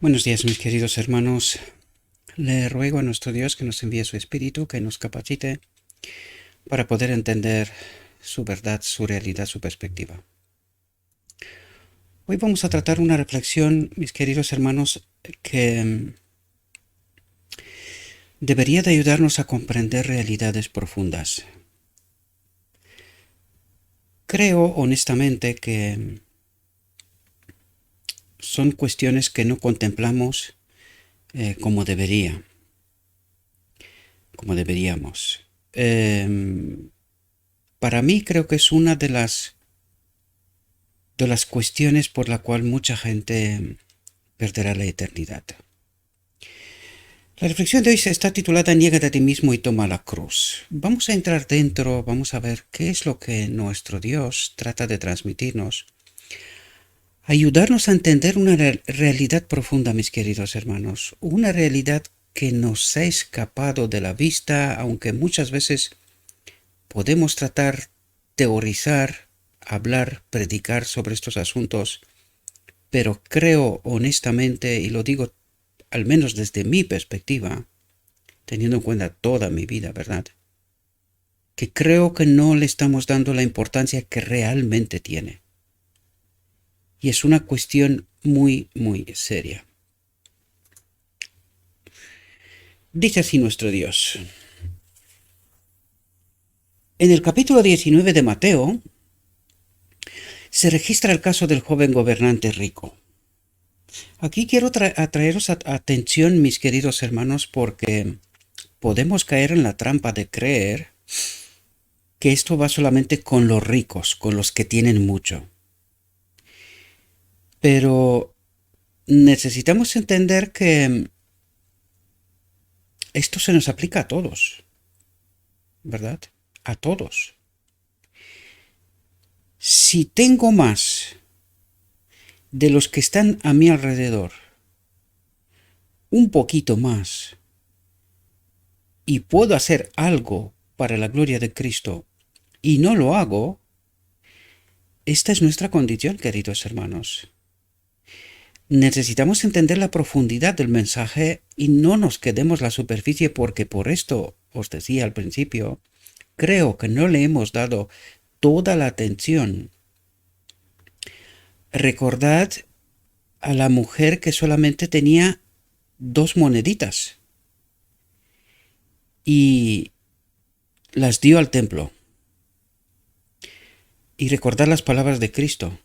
Buenos días, mis queridos hermanos. Le ruego a nuestro Dios que nos envíe su Espíritu, que nos capacite para poder entender su verdad, su realidad, su perspectiva. Hoy vamos a tratar una reflexión, mis queridos hermanos, que debería de ayudarnos a comprender realidades profundas. Creo honestamente que son cuestiones que no contemplamos como deberíamos. Para mí creo que es una de las cuestiones por la cual mucha gente perderá la eternidad. La reflexión de hoy está titulada Niégate a ti mismo y toma la cruz. Vamos a entrar dentro, vamos a ver qué es lo que nuestro Dios trata de transmitirnos. Ayudarnos a entender una realidad profunda, mis queridos hermanos. Una realidad que nos ha escapado de la vista, aunque muchas veces podemos tratar, teorizar, hablar, predicar sobre estos asuntos, pero creo honestamente, y lo digo al menos desde mi perspectiva, teniendo en cuenta toda mi vida, ¿verdad? Que creo que no le estamos dando la importancia que realmente tiene. Y es una cuestión muy, muy seria. Dice así nuestro Dios. En el capítulo 19 de Mateo se registra el caso del joven gobernante rico. Aquí quiero atraeros atención, mis queridos hermanos, porque podemos caer en la trampa de creer que esto va solamente con los ricos, con los que tienen mucho. Pero necesitamos entender que esto se nos aplica a todos, ¿verdad? A todos. Si tengo más de los que están a mi alrededor, un poquito más, y puedo hacer algo para la gloria de Cristo, y no lo hago, esta es nuestra condición, queridos hermanos. Necesitamos entender la profundidad del mensaje y no nos quedemos la superficie, porque por esto os decía al principio, creo que no le hemos dado toda la atención. Recordad a la mujer que solamente tenía 2 moneditas y las dio al templo. Y recordad las palabras de Cristo.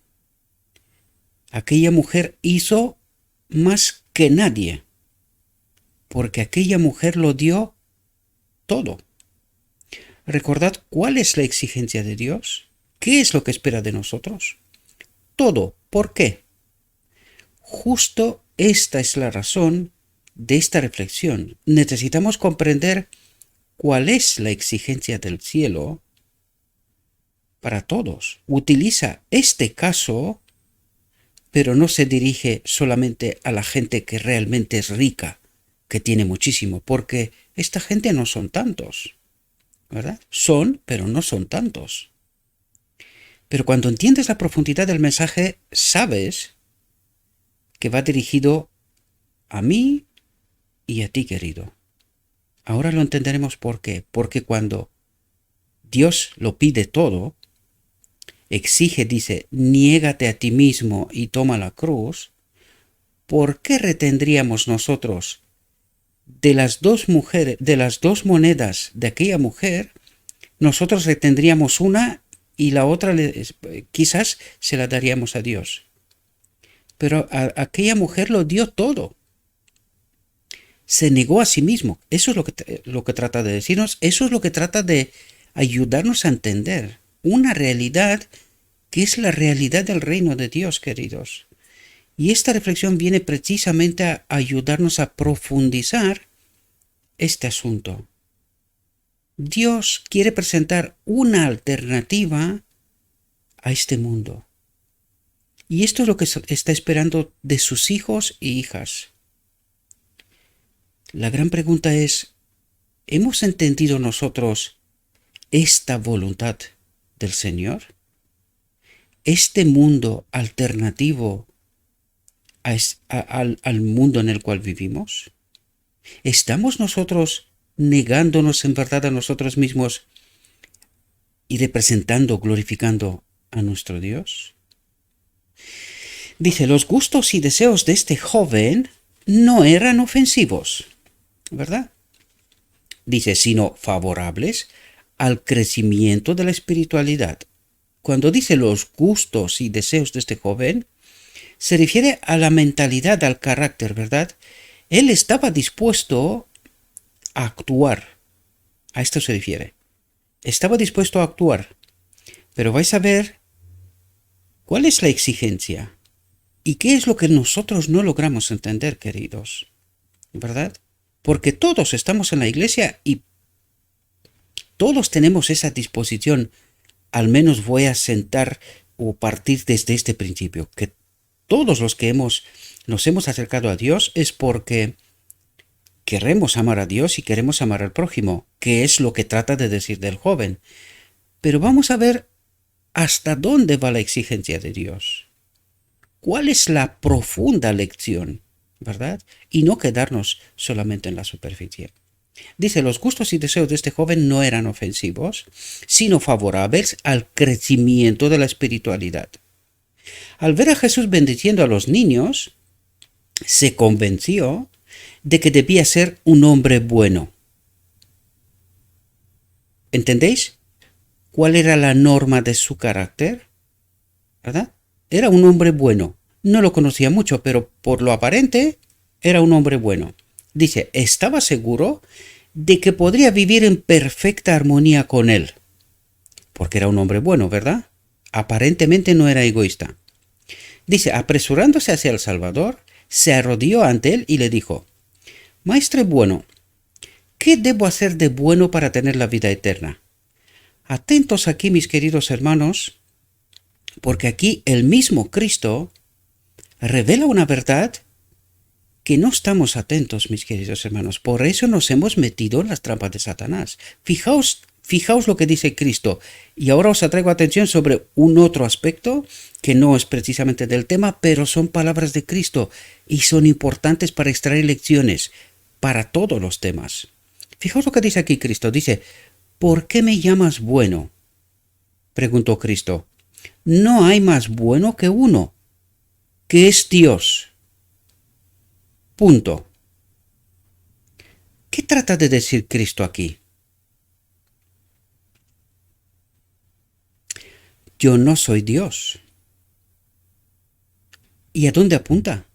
Aquella mujer hizo más que nadie, porque aquella mujer lo dio todo. Recordad cuál es la exigencia de Dios, qué es lo que espera de nosotros. Todo. ¿Por qué? Justo esta es la razón de esta reflexión. Necesitamos comprender cuál es la exigencia del cielo para todos. Utiliza este caso, pero no se dirige solamente a la gente que realmente es rica, que tiene muchísimo, porque esta gente no son tantos, ¿verdad? Son, pero no son tantos. Pero cuando entiendes la profundidad del mensaje, sabes que va dirigido a mí y a ti, querido. Ahora lo entenderemos por qué. Porque cuando Dios lo pide todo, exige, dice, niégate a ti mismo y toma la cruz, ¿por qué retendríamos nosotros de las 2 mujeres, de las 2 monedas de aquella mujer, nosotros retendríamos una y la otra quizás se la daríamos a Dios? Pero aquella mujer lo dio todo. Se negó a sí mismo. Eso es lo que trata de decirnos, eso es lo que trata de ayudarnos a entender una realidad que es la realidad del reino de Dios, queridos. Y esta reflexión viene precisamente a ayudarnos a profundizar este asunto. Dios quiere presentar una alternativa a este mundo. Y esto es lo que está esperando de sus hijos e hijas. La gran pregunta es, ¿hemos entendido nosotros esta voluntad del Señor? ¿Este mundo alternativo al mundo en el cual vivimos? ¿Estamos nosotros negándonos en verdad a nosotros mismos y representando, glorificando a nuestro Dios? Dice, los gustos y deseos de este joven no eran ofensivos, ¿verdad? Dice, sino favorables al crecimiento de la espiritualidad. Cuando dice los gustos y deseos de este joven, se refiere a la mentalidad, al carácter, ¿verdad? Él estaba dispuesto a actuar. A esto se refiere. Estaba dispuesto a actuar. Pero vais a ver cuál es la exigencia y qué es lo que nosotros no logramos entender, queridos, ¿verdad? Porque todos estamos en la iglesia y todos tenemos esa disposición. Al menos voy a sentar o partir desde este principio, que todos los que nos hemos acercado a Dios es porque queremos amar a Dios y queremos amar al prójimo, que es lo que trata de decir del joven. Pero vamos a ver hasta dónde va la exigencia de Dios. ¿Cuál es la profunda lección, verdad? Y no quedarnos solamente en la superficie. Dice, los gustos y deseos de este joven no eran ofensivos, sino favorables al crecimiento de la espiritualidad. Al ver a Jesús bendiciendo a los niños, se convenció de que debía ser un hombre bueno. ¿Entendéis cuál era la norma de su carácter? ¿Verdad? Era un hombre bueno. No lo conocía mucho, pero por lo aparente era un hombre bueno. Dice, estaba seguro de que podría vivir en perfecta armonía con él. Porque era un hombre bueno, ¿verdad? Aparentemente no era egoísta. Dice, apresurándose hacia el Salvador, se arrodilló ante él y le dijo, Maestre bueno, ¿qué debo hacer de bueno para tener la vida eterna? Atentos aquí, mis queridos hermanos, porque aquí el mismo Cristo revela una verdad que no estamos atentos, mis queridos hermanos. Por eso nos hemos metido en las trampas de Satanás. Fijaos lo que dice Cristo. Y ahora os atraigo atención sobre un otro aspecto que no es precisamente del tema, pero son palabras de Cristo y son importantes para extraer lecciones para todos los temas. Fijaos lo que dice aquí Cristo. Dice, ¿por qué me llamas bueno? Preguntó Cristo. No hay más bueno que uno, que es Dios. Punto. ¿Qué trata de decir Cristo aquí? Yo no soy Dios. ¿Y a dónde apunta?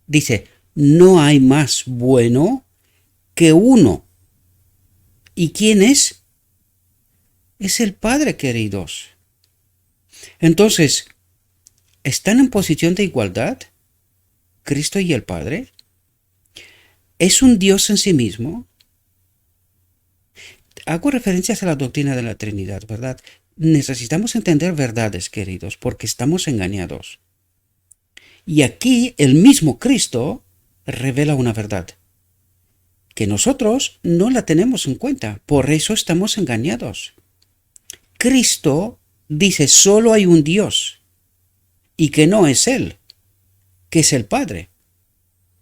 Dice, no hay más bueno que uno. ¿Y quién es? Es el Padre, queridos. Entonces, ¿están en posición de igualdad Cristo y el Padre? ¿Es un Dios en sí mismo? Hago referencias a la doctrina de la Trinidad, ¿verdad? Necesitamos entender verdades, queridos, porque estamos engañados. Y aquí el mismo Cristo revela una verdad, que nosotros no la tenemos en cuenta, por eso estamos engañados. Cristo dice solo hay un Dios, y que no es Él, que es el Padre.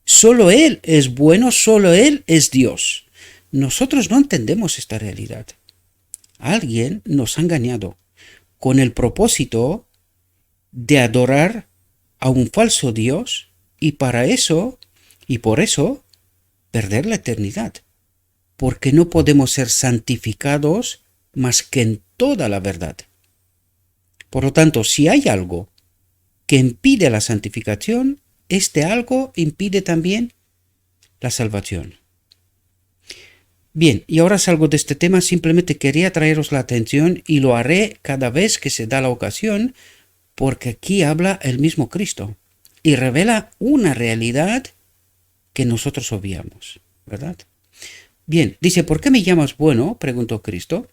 Solo Él es bueno, solo Él es Dios. Nosotros no entendemos esta realidad. Alguien nos ha engañado con el propósito de adorar a un falso Dios y por eso, perder la eternidad. Porque no podemos ser santificados más que en toda la verdad. Por lo tanto, si hay algo que impide la santificación, este algo impide también la salvación. Bien, y ahora salgo de este tema, simplemente quería traeros la atención y lo haré cada vez que se da la ocasión, porque aquí habla el mismo Cristo y revela una realidad que nosotros obviamos, ¿verdad? Bien, dice, ¿por qué me llamas bueno?, preguntó Cristo.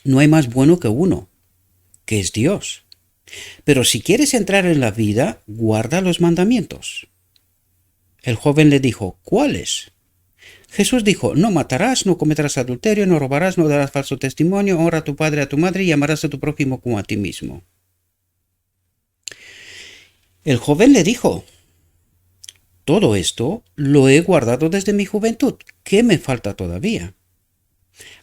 No hay más bueno que uno, que es Dios. Pero si quieres entrar en la vida, guarda los mandamientos. El joven le dijo, ¿cuáles? Jesús dijo, no matarás, no cometerás adulterio, no robarás, no darás falso testimonio, honra a tu padre y a tu madre y amarás a tu prójimo como a ti mismo. El joven le dijo: todo esto lo he guardado desde mi juventud. ¿Qué me falta todavía?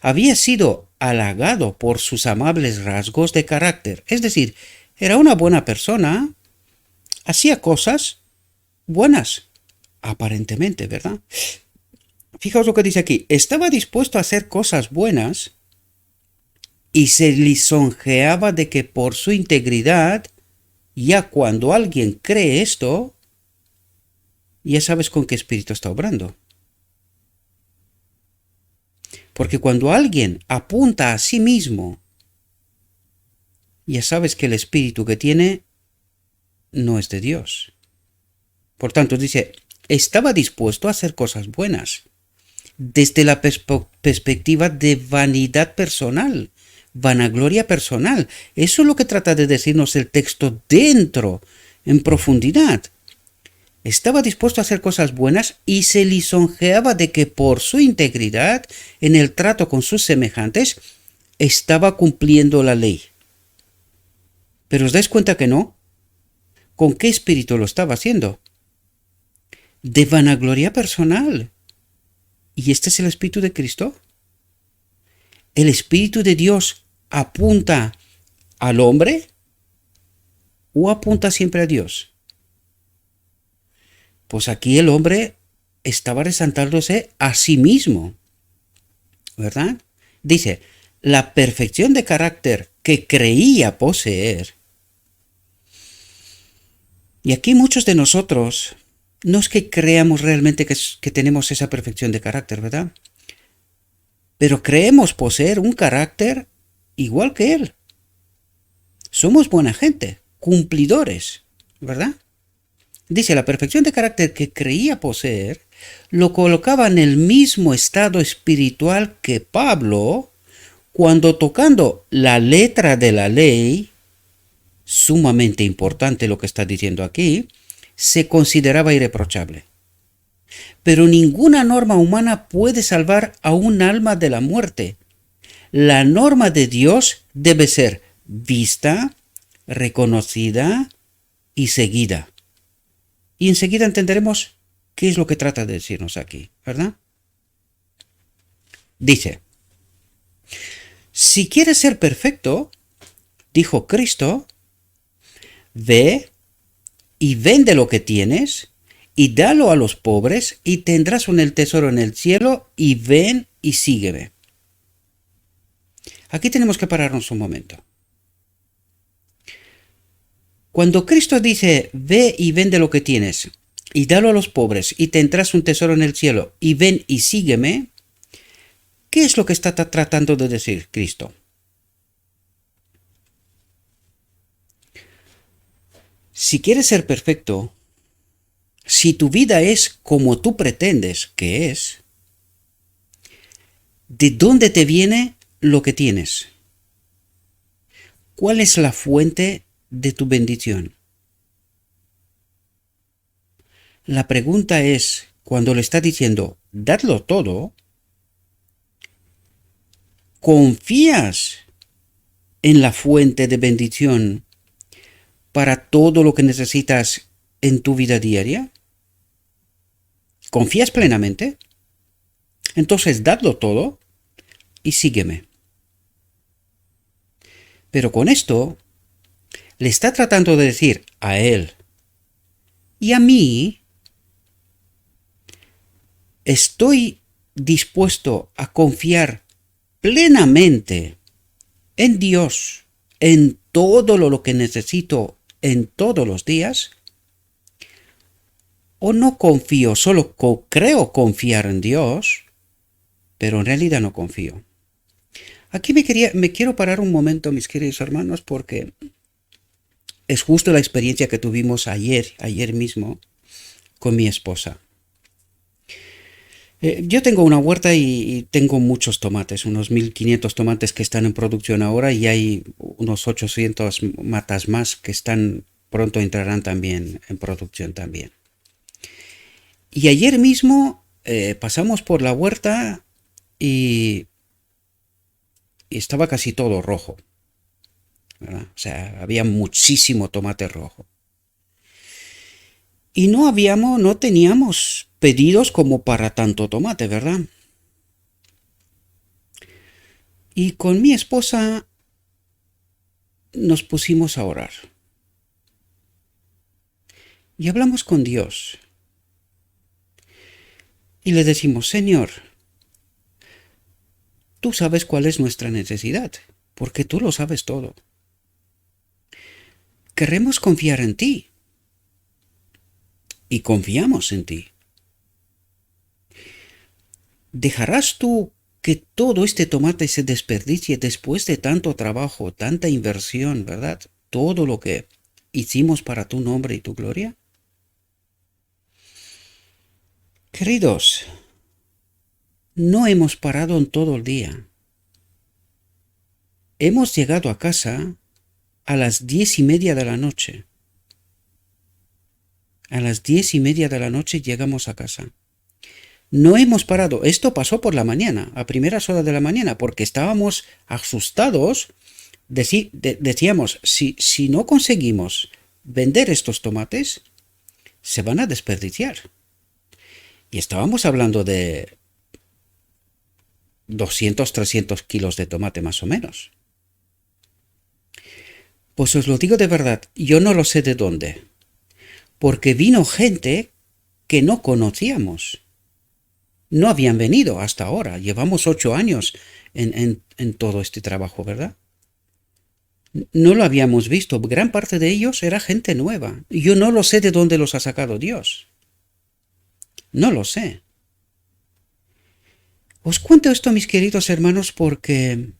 Había sido halagado por sus amables rasgos de carácter, es decir, era una buena persona, hacía cosas buenas, aparentemente, ¿verdad? Fijaos lo que dice aquí: estaba dispuesto a hacer cosas buenas y se lisonjeaba de que por su integridad, ya cuando alguien cree esto, ya sabes con qué espíritu está obrando. Porque cuando alguien apunta a sí mismo, ya sabes que el espíritu que tiene no es de Dios. Por tanto, dice, estaba dispuesto a hacer cosas buenas, desde la perspectiva de vanidad personal, vanagloria personal. Eso es lo que trata de decirnos el texto dentro, en profundidad. Estaba dispuesto a hacer cosas buenas y se lisonjeaba de que por su integridad en el trato con sus semejantes estaba cumpliendo la ley. Pero os dais cuenta que no. ¿Con qué espíritu lo estaba haciendo? De vanagloria personal. ¿Y este es el espíritu de Cristo? ¿El espíritu de Dios apunta al hombre o apunta siempre a Dios? Pues aquí el hombre estaba resaltándose a sí mismo, ¿verdad? Dice, la perfección de carácter que creía poseer. Y aquí muchos de nosotros, no es que creamos realmente que tenemos esa perfección de carácter, ¿verdad? Pero creemos poseer un carácter igual que él. Somos buena gente, cumplidores, ¿verdad? Dice, la perfección de carácter que creía poseer lo colocaba en el mismo estado espiritual que Pablo, cuando tocando la letra de la ley, sumamente importante lo que está diciendo aquí, se consideraba irreprochable. Pero ninguna norma humana puede salvar a un alma de la muerte. La norma de Dios debe ser vista, reconocida y seguida. Y enseguida entenderemos qué es lo que trata de decirnos aquí, ¿verdad? Dice, si quieres ser perfecto, dijo Cristo, ve y vende lo que tienes y dalo a los pobres y tendrás el tesoro en el cielo y ven y sígueme. Aquí tenemos que pararnos un momento. Cuando Cristo dice, ve y vende lo que tienes y dalo a los pobres y tendrás un tesoro en el cielo y ven y sígueme, ¿qué es lo que está tratando de decir Cristo? Si quieres ser perfecto, si tu vida es como tú pretendes que es, ¿de dónde te viene lo que tienes? ¿Cuál es la fuente de tu bendición? La pregunta es, cuando le está diciendo, dadlo todo, ¿confías en la fuente de bendición para todo lo que necesitas en tu vida diaria? ¿Confías plenamente? Entonces, dadlo todo y sígueme. Pero con esto, le está tratando de decir a él y a mí, estoy dispuesto a confiar plenamente en Dios, en todo lo que necesito en todos los días, o no confío, solo creo confiar en Dios, pero en realidad no confío. Aquí me quiero parar un momento, mis queridos hermanos, porque es justo la experiencia que tuvimos ayer mismo, con mi esposa. Yo tengo una huerta y tengo muchos tomates, unos 1500 tomates que están en producción ahora y hay unos 800 matas más que pronto entrarán también en producción también. Y ayer mismo pasamos por la huerta y estaba casi todo rojo, ¿verdad? O sea, había muchísimo tomate rojo. Y no teníamos pedidos como para tanto tomate, ¿verdad? Y con mi esposa nos pusimos a orar. Y hablamos con Dios. Y le decimos, Señor, tú sabes cuál es nuestra necesidad, porque tú lo sabes todo. Queremos confiar en ti. Y confiamos en ti. ¿Dejarás tú que todo este tomate se desperdicie después de tanto trabajo, tanta inversión, ¿verdad? Todo lo que hicimos para tu nombre y tu gloria. Queridos, no hemos parado en todo el día. Hemos llegado a casa a las 10:30 de la noche. A las 10:30 de la noche llegamos a casa. No hemos parado. Esto pasó por la mañana, a primeras horas de la mañana, porque estábamos asustados. Decíamos, si no conseguimos vender estos tomates, se van a desperdiciar. Y estábamos hablando de 200, 300 kilos de tomate más o menos. Pues os lo digo de verdad, yo no lo sé de dónde. Porque vino gente que no conocíamos. No habían venido hasta ahora. Llevamos 8 años en todo este trabajo, ¿verdad? No lo habíamos visto. Gran parte de ellos era gente nueva. Yo no lo sé de dónde los ha sacado Dios. No lo sé. Os cuento esto, mis queridos hermanos, porque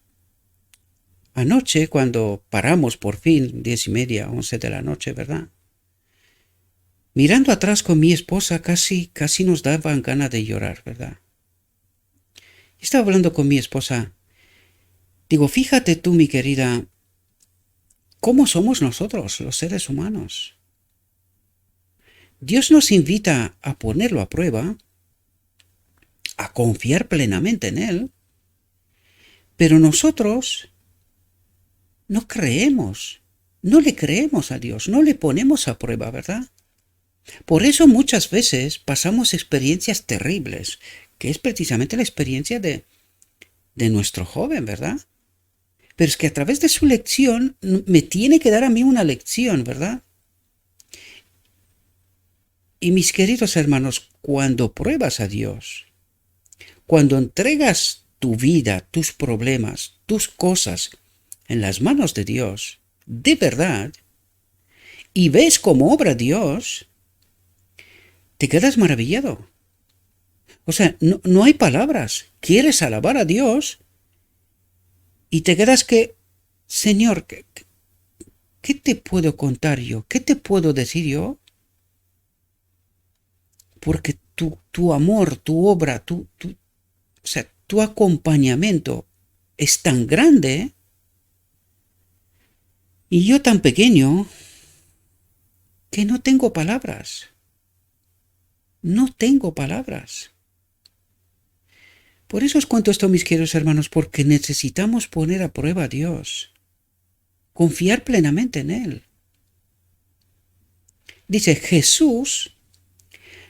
anoche, cuando paramos por fin, 10:30, 11 de la noche, ¿verdad? Mirando atrás con mi esposa, casi nos daban ganas de llorar, ¿verdad? Estaba hablando con mi esposa. Digo, fíjate tú, mi querida, cómo somos nosotros, los seres humanos. Dios nos invita a ponerlo a prueba, a confiar plenamente en Él, pero nosotros no creemos, no le creemos a Dios, no le ponemos a prueba, ¿verdad? Por eso muchas veces pasamos experiencias terribles, que es precisamente la experiencia de nuestro joven, ¿verdad? Pero es que a través de su lección me tiene que dar a mí una lección, ¿verdad? Y mis queridos hermanos, cuando pruebas a Dios, cuando entregas tu vida, tus problemas, tus cosas en las manos de Dios, de verdad, y ves cómo obra Dios, te quedas maravillado. O sea, no hay palabras. Quieres alabar a Dios y te quedas que, Señor, ¿qué te puedo contar yo? ¿Qué te puedo decir yo? Porque tu amor, tu obra, o sea, tu acompañamiento es tan grande y yo tan pequeño que no tengo palabras. No tengo palabras. Por eso os cuento esto, mis queridos hermanos, porque necesitamos poner a prueba a Dios. Confiar plenamente en Él. Dice, Jesús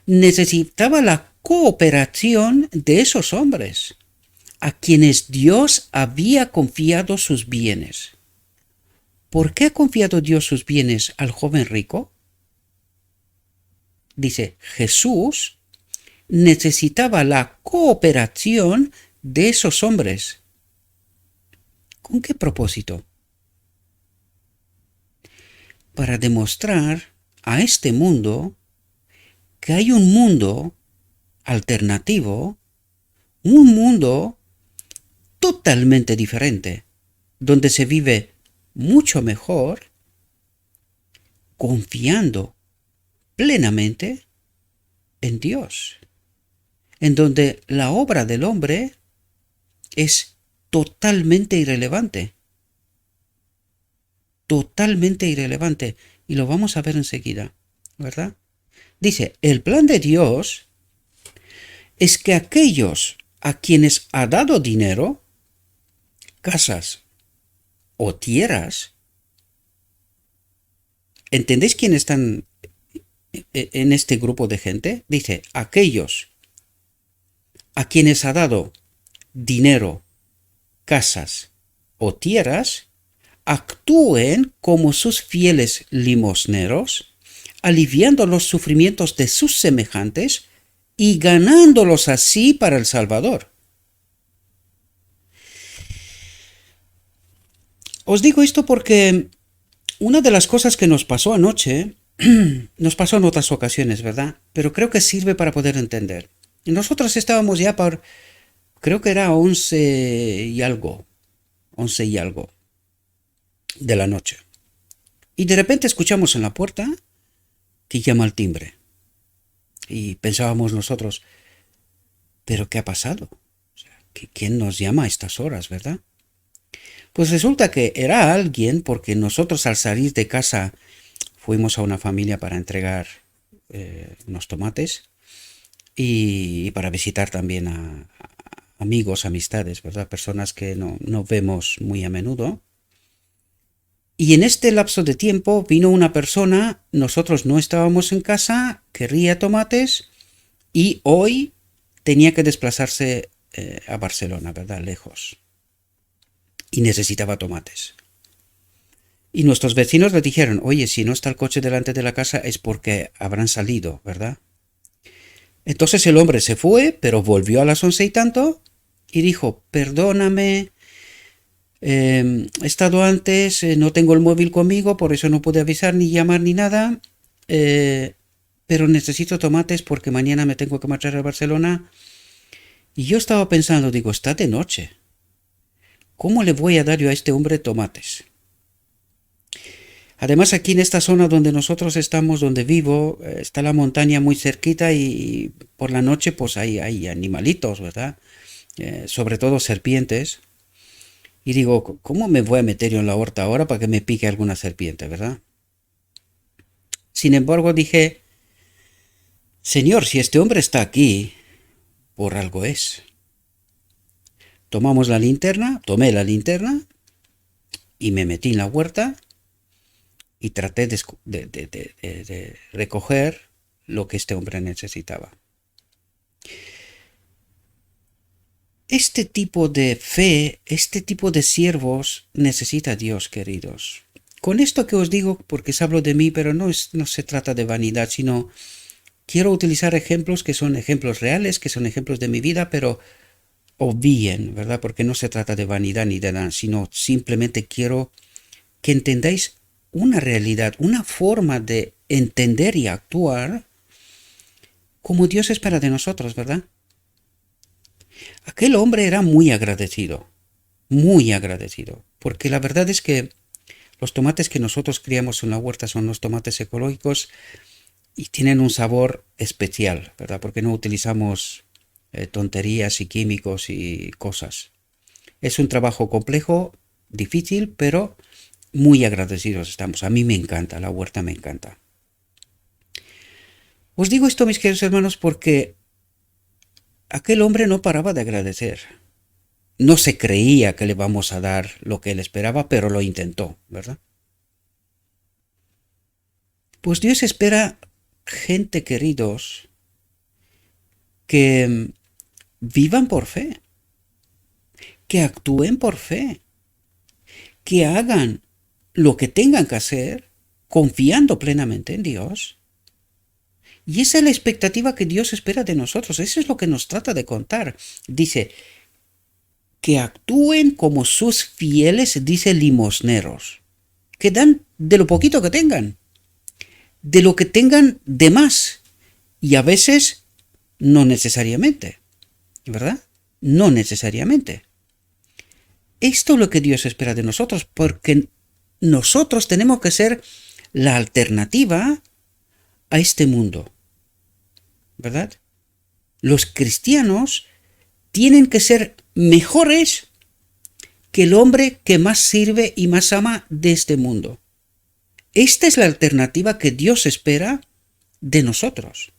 necesitaba la cooperación de esos hombres, a quienes Dios había confiado sus bienes. ¿Por qué ha confiado Dios sus bienes al joven rico? Dice, Jesús necesitaba la cooperación de esos hombres. ¿Con qué propósito? Para demostrar a este mundo que hay un mundo alternativo, un mundo totalmente diferente, donde se vive mucho mejor, confiando plenamente en Dios, en donde la obra del hombre es totalmente irrelevante. Totalmente irrelevante. Y lo vamos a ver enseguida, ¿verdad? Dice, el plan de Dios es que aquellos a quienes ha dado dinero, casas o tierras, ¿entendéis quién están en este grupo de gente? Dice, aquellos a quienes ha dado dinero, casas o tierras, actúen como sus fieles limosneros, aliviando los sufrimientos de sus semejantes y ganándolos así para el Salvador. Os digo esto porque una de las cosas que nos pasó anoche, nos pasó en otras ocasiones, ¿verdad? Pero creo que sirve para poder entender. Nosotros estábamos ya por, creo que era 11 y algo de la noche. Y de repente escuchamos en la puerta que llama al timbre. Y pensábamos nosotros, ¿pero qué ha pasado? O sea, ¿quién nos llama a estas horas, verdad? Pues resulta que era alguien porque nosotros al salir de casa fuimos a una familia para entregar unos tomates y para visitar también a amigos, amistades, ¿verdad? Personas que no vemos muy a menudo. Y en este lapso de tiempo vino una persona, nosotros no estábamos en casa, querría tomates y hoy tenía que desplazarse a Barcelona, ¿verdad? Lejos. Y necesitaba tomates. Y nuestros vecinos le dijeron, oye, si no está el coche delante de la casa es porque habrán salido, ¿verdad? Entonces el hombre se fue, pero volvió a las 11 y tanto y dijo, perdóname, he estado antes, no tengo el móvil conmigo, por eso no pude avisar ni llamar ni nada, pero necesito tomates porque mañana me tengo que marchar a Barcelona. Y yo estaba pensando, digo, está de noche. ¿Cómo le voy a dar yo a este hombre tomates? Además, aquí en esta zona donde nosotros estamos, donde vivo, está la montaña muy cerquita y por la noche pues hay animalitos, ¿verdad? Sobre todo serpientes. Y digo, ¿cómo me voy a meter yo en la huerta ahora para que me pique alguna serpiente, verdad? Sin embargo, dije, Señor, si este hombre está aquí, por algo es. Tomé la linterna y me metí en la huerta y traté de recoger lo que este hombre necesitaba. Este tipo de fe, este tipo de siervos necesita Dios, queridos. Con esto que os digo, porque os hablo de mí, pero no se trata de vanidad, sino quiero utilizar ejemplos que son ejemplos reales, que son ejemplos de mi vida, pero obvien, ¿verdad? Porque no se trata de vanidad ni de nada, sino simplemente quiero que entendáis una realidad, una forma de entender y actuar como Dios espera de nosotros, ¿verdad? Aquel hombre era muy agradecido, porque la verdad es que los tomates que nosotros criamos en la huerta son los tomates ecológicos y tienen un sabor especial, ¿verdad? Porque no utilizamos tonterías y químicos y cosas. Es un trabajo complejo, difícil, pero muy agradecidos estamos. A mí me encanta, la huerta me encanta. Os digo esto, mis queridos hermanos, porque aquel hombre no paraba de agradecer. No se creía que le vamos a dar lo que él esperaba, pero lo intentó, ¿verdad? Pues Dios espera gente, queridos, que vivan por fe, que actúen por fe, que hagan lo que tengan que hacer confiando plenamente en Dios. Y esa es la expectativa que Dios espera de nosotros. Eso es lo que nos trata de contar. Dice, que actúen como sus fieles, dice, limosneros, que dan de lo poquito que tengan, de lo que tengan de más, y a veces no necesariamente, ¿verdad? No necesariamente. Esto es lo que Dios espera de nosotros, porque nosotros tenemos que ser la alternativa a este mundo, ¿verdad? Los cristianos tienen que ser mejores que el hombre que más sirve y más ama de este mundo. Esta es la alternativa que Dios espera de nosotros.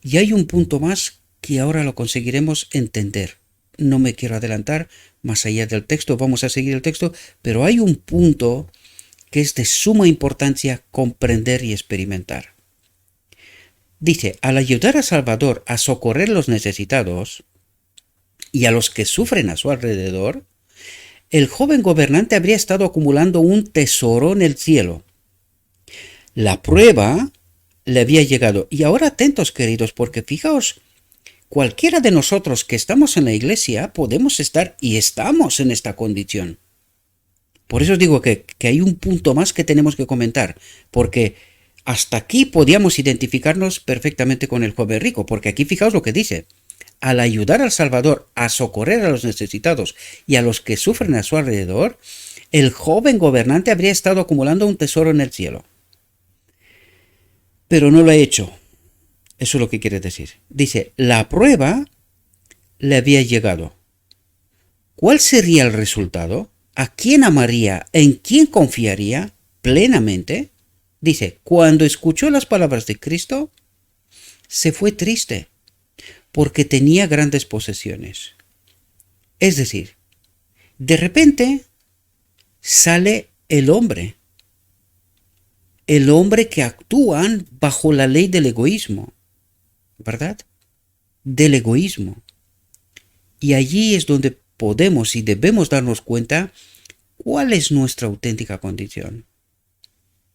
Y hay un punto más que ahora lo conseguiremos entender. No me quiero adelantar más allá del texto, vamos a seguir el texto, pero hay un punto que es de suma importancia comprender y experimentar. Dice, al ayudar a Salvador a socorrer a los necesitados y a los que sufren a su alrededor, el joven gobernante habría estado acumulando un tesoro en el cielo. La prueba le había llegado. Y ahora atentos, queridos, porque fijaos, cualquiera de nosotros que estamos en la iglesia podemos estar y estamos en esta condición. Por eso os digo que hay un punto más que tenemos que comentar, porque hasta aquí podíamos identificarnos perfectamente con el joven rico, porque aquí fijaos lo que dice. Al ayudar al Salvador a socorrer a los necesitados y a los que sufren a su alrededor, el joven gobernante habría estado acumulando un tesoro en el cielo. Pero no lo ha hecho. Eso es lo que quiere decir. Dice, la prueba le había llegado. ¿Cuál sería el resultado? ¿A quién amaría? ¿En quién confiaría plenamente? Dice, cuando escuchó las palabras de Cristo, se fue triste, porque tenía grandes posesiones. Es decir, de repente sale el hombre que actúan bajo la ley del egoísmo, ¿verdad? Del egoísmo. Y allí es donde podemos y debemos darnos cuenta cuál es nuestra auténtica condición,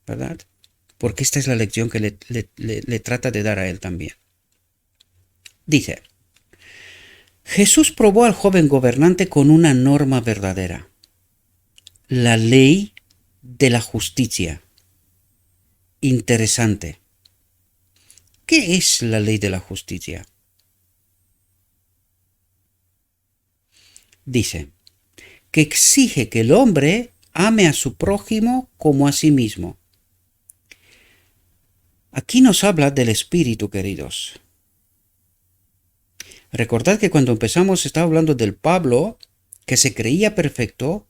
¿verdad? Porque esta es la lección que le trata de dar a él también. Dice, Jesús probó al joven gobernante con una norma verdadera, la ley de la justicia. Interesante. ¿Qué es la ley de la justicia? Dice, que exige que el hombre ame a su prójimo como a sí mismo. Aquí nos habla del espíritu, queridos. Recordad que cuando empezamos estaba hablando del Pablo que se creía perfecto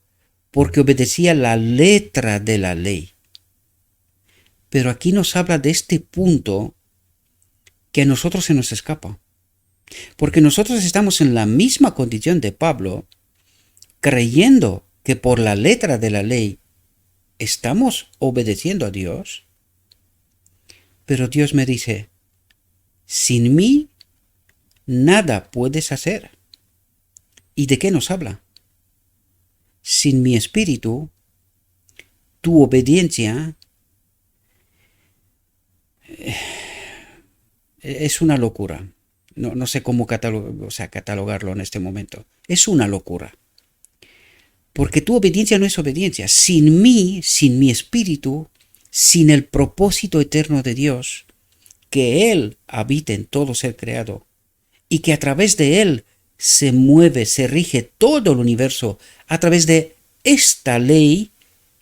porque obedecía la letra de la ley. Pero aquí nos habla de este punto que a nosotros se nos escapa. Porque nosotros estamos en la misma condición de Pablo, creyendo que por la letra de la ley estamos obedeciendo a Dios. Pero Dios me dice, sin mí nada puedes hacer. ¿Y de qué nos habla? Sin mi espíritu, tu obediencia es una locura. No sé cómo catalogarlo en este momento. Es una locura. Porque tu obediencia no es obediencia. Sin mí, sin mi espíritu, sin el propósito eterno de Dios, que Él habita en todo ser creado y que a través de Él se mueve, se rige todo el universo a través de esta ley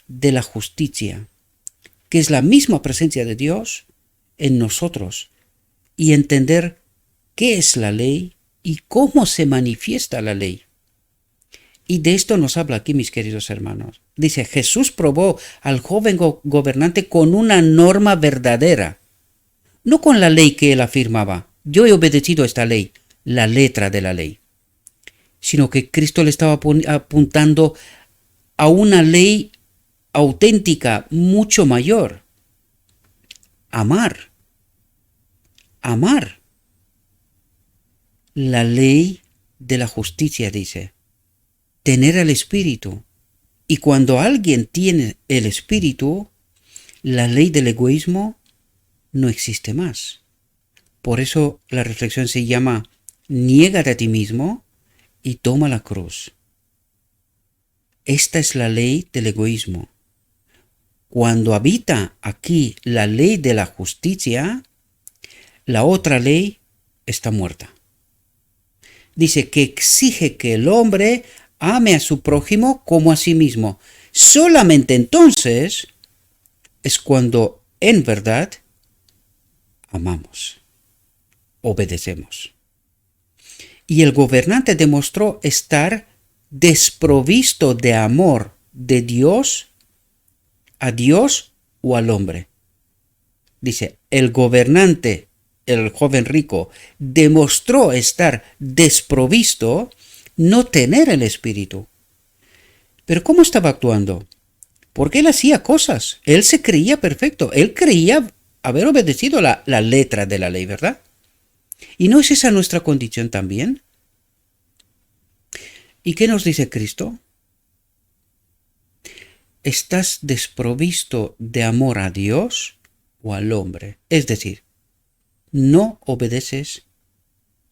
de la justicia, que es la misma presencia de Dios en nosotros, y entender qué es la ley y cómo se manifiesta la ley. Y de esto nos habla aquí, mis queridos hermanos. Dice, Jesús probó al joven gobernante con una norma verdadera, no con la ley que él afirmaba. Yo he obedecido esta ley, la letra de la ley, sino que Cristo le estaba apuntando a una ley auténtica, mucho mayor. Amar. Amar. La ley de la justicia, dice. Tener el Espíritu. Y cuando alguien tiene el Espíritu, la ley del egoísmo no existe más. Por eso la reflexión se llama niégate a ti mismo y toma la cruz. Esta es la ley del egoísmo. Cuando habita aquí la ley de la justicia, la otra ley está muerta. Dice que exige que el hombre ame a su prójimo como a sí mismo. Solamente entonces es cuando en verdad amamos, obedecemos. Y el gobernante demostró estar desprovisto de amor de Dios a Dios o al hombre. Dice, el gobernante, el joven rico, demostró estar desprovisto, no tener el Espíritu. Pero ¿cómo estaba actuando? Porque él hacía cosas. Él se creía perfecto. Él creía haber obedecido la letra de la ley, ¿verdad? ¿Y no es esa nuestra condición también? ¿Y qué nos dice Cristo? ¿Estás desprovisto de amor a Dios o al hombre? Es decir, no obedeces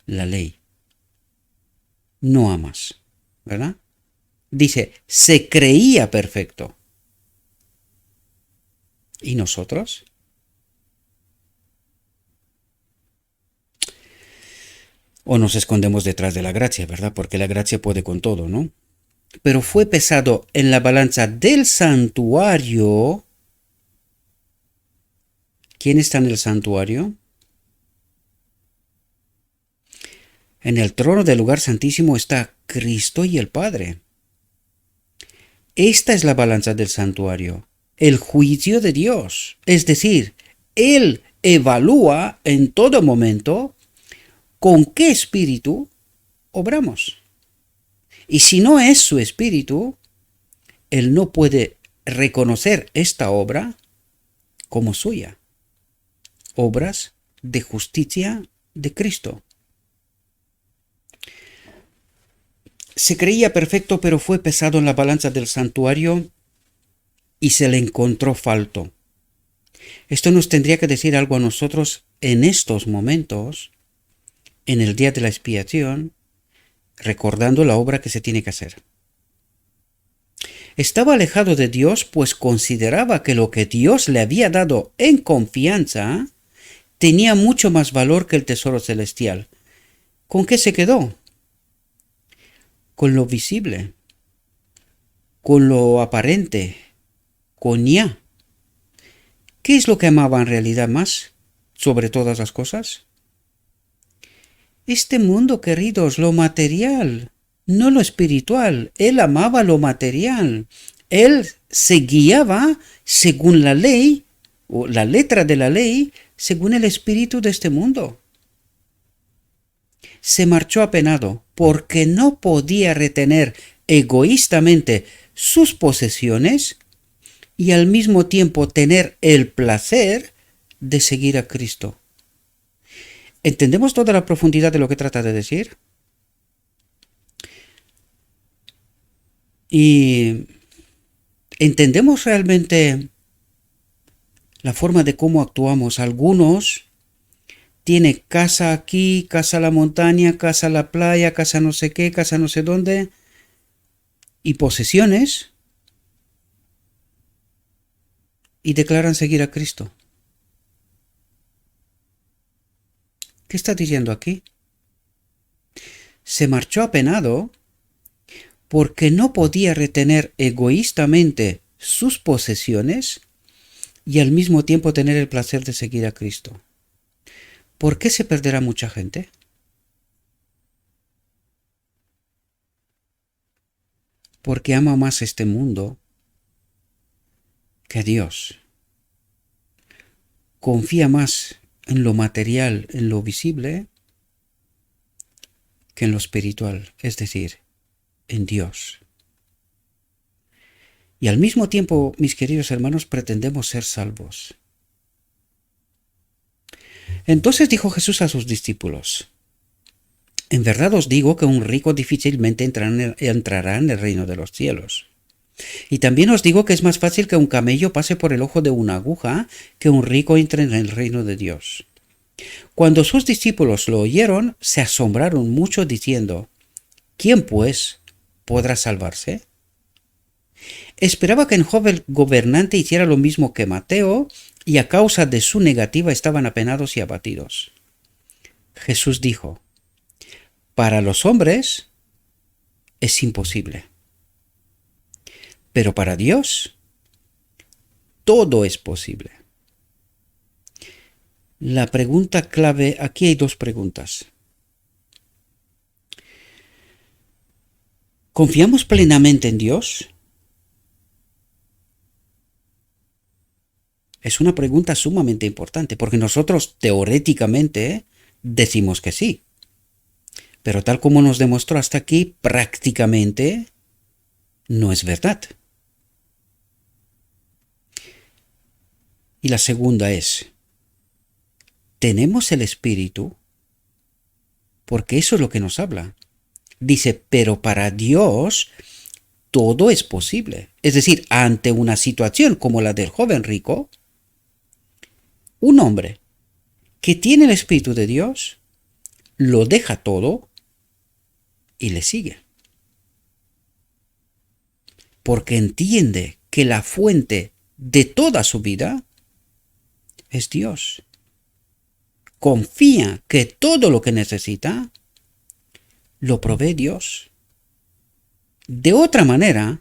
la ley, no amas, ¿verdad? Dice, se creía perfecto. ¿Y nosotros? O nos escondemos detrás de la gracia, ¿verdad? Porque la gracia puede con todo, ¿no? Pero fue pesado en la balanza del santuario. ¿Quién está en el santuario? En el trono del lugar santísimo está Cristo y el Padre. Esta es la balanza del santuario, el juicio de Dios. Es decir, Él evalúa en todo momento con qué espíritu obramos. Y si no es su espíritu, Él no puede reconocer esta obra como suya. Obras de justicia de Cristo. Se creía perfecto, pero fue pesado en la balanza del santuario y se le encontró falto. Esto nos tendría que decir algo a nosotros en estos momentos, en el día de la expiación, recordando la obra que se tiene que hacer. Estaba alejado de Dios, pues consideraba que lo que Dios le había dado en confianza tenía mucho más valor que el tesoro celestial. ¿Con qué se quedó? Con lo visible, con lo aparente, con ya. ¿Qué es lo que amaba en realidad más sobre todas las cosas? Este mundo, queridos, lo material, no lo espiritual. Él amaba lo material. Él se guiaba según la ley, o la letra de la ley, según el espíritu de este mundo. Se marchó apenado porque no podía retener egoístamente sus posesiones y al mismo tiempo tener el placer de seguir a Cristo. ¿Entendemos toda la profundidad de lo que trata de decir? Y entendemos realmente la forma de cómo actuamos. Algunos tienen casa aquí, casa a la montaña, casa a la playa, casa no sé qué, casa no sé dónde, y posesiones, y declaran seguir a Cristo. ¿Qué está diciendo aquí? Se marchó apenado porque no podía retener egoístamente sus posesiones y al mismo tiempo tener el placer de seguir a Cristo. ¿Por qué se perderá mucha gente? Porque ama más este mundo que a Dios. Confía más en lo material, en lo visible, que en lo espiritual, es decir, en Dios. Y al mismo tiempo, mis queridos hermanos, pretendemos ser salvos. Entonces dijo Jesús a sus discípulos: en verdad os digo que un rico difícilmente entrará en el reino de los cielos. Y también os digo que es más fácil que un camello pase por el ojo de una aguja que un rico entre en el reino de Dios. Cuando sus discípulos lo oyeron, se asombraron mucho diciendo: ¿quién pues podrá salvarse? Esperaba que el joven gobernante hiciera lo mismo que Mateo, y a causa de su negativa estaban apenados y abatidos. Jesús dijo: para los hombres es imposible, pero para Dios todo es posible. La pregunta clave, aquí hay dos preguntas. ¿Confiamos plenamente en Dios? Es una pregunta sumamente importante, porque nosotros teóricamente decimos que sí. Pero tal como nos demostró hasta aquí, prácticamente no es verdad. Y la segunda es: tenemos el Espíritu, porque eso es lo que nos habla. Dice, pero para Dios todo es posible. Es decir, ante una situación como la del joven rico, un hombre que tiene el Espíritu de Dios, lo deja todo y le sigue. Porque entiende que la fuente de toda su vida es Dios. Confía que todo lo que necesita lo provee Dios. De otra manera,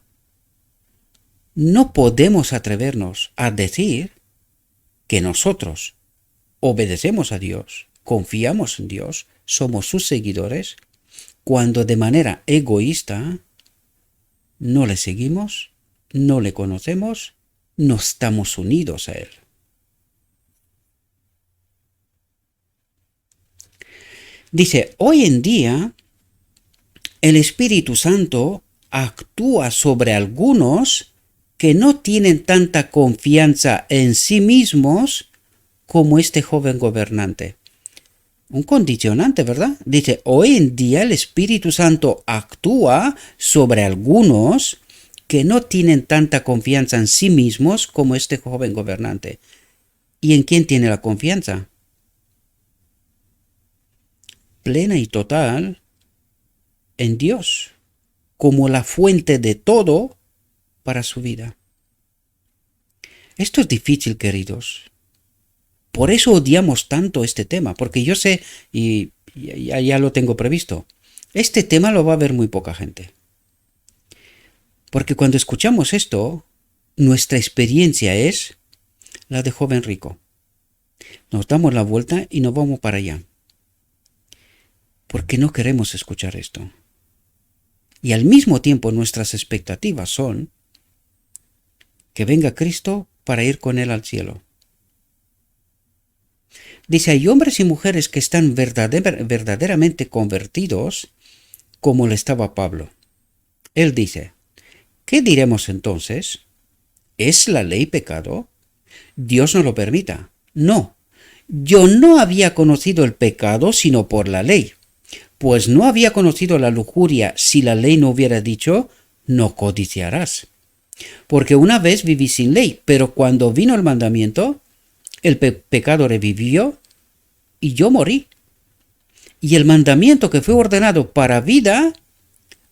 no podemos atrevernos a decir que nosotros obedecemos a Dios, confiamos en Dios, somos sus seguidores, cuando de manera egoísta no le seguimos, no le conocemos, no estamos unidos a Él. Dice, hoy en día el Espíritu Santo actúa sobre algunos que no tienen tanta confianza en sí mismos como este joven gobernante. Un condicionante, ¿verdad? Dice, hoy en día el Espíritu Santo actúa sobre algunos que no tienen tanta confianza en sí mismos como este joven gobernante. ¿Y en quién tiene la confianza? Plena y total en Dios, como la fuente de todo para su vida. Esto es difícil, queridos. Por eso odiamos tanto este tema, porque yo sé, y ya lo tengo previsto, este tema lo va a ver muy poca gente. Porque cuando escuchamos esto, nuestra experiencia es la de joven rico. Nos damos la vuelta y nos vamos para allá. Porque no queremos escuchar esto. Y al mismo tiempo nuestras expectativas son que venga Cristo para ir con Él al cielo. Dice, hay hombres y mujeres que están verdaderamente convertidos, como le estaba Pablo. Él dice, ¿qué diremos entonces? ¿Es la ley pecado? Dios no lo permita. No, yo no había conocido el pecado sino por la ley, pues no había conocido la lujuria si la ley no hubiera dicho, no codiciarás. Porque una vez viví sin ley, pero cuando vino el mandamiento, el pecado revivió y yo morí. Y el mandamiento que fue ordenado para vida,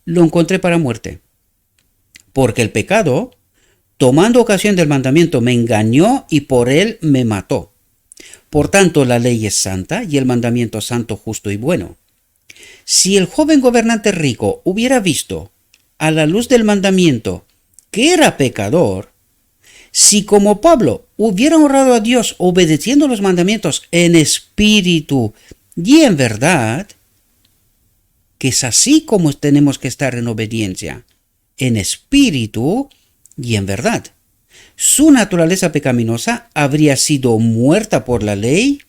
lo encontré para muerte. Porque el pecado, tomando ocasión del mandamiento, me engañó y por él me mató. Por tanto, la ley es santa y el mandamiento santo, justo y bueno. Si el joven gobernante rico hubiera visto, a la luz del mandamiento, que era pecador, si como Pablo hubiera honrado a Dios obedeciendo los mandamientos en espíritu y en verdad, que es así como tenemos que estar en obediencia, en espíritu y en verdad, su naturaleza pecaminosa habría sido muerta por la ley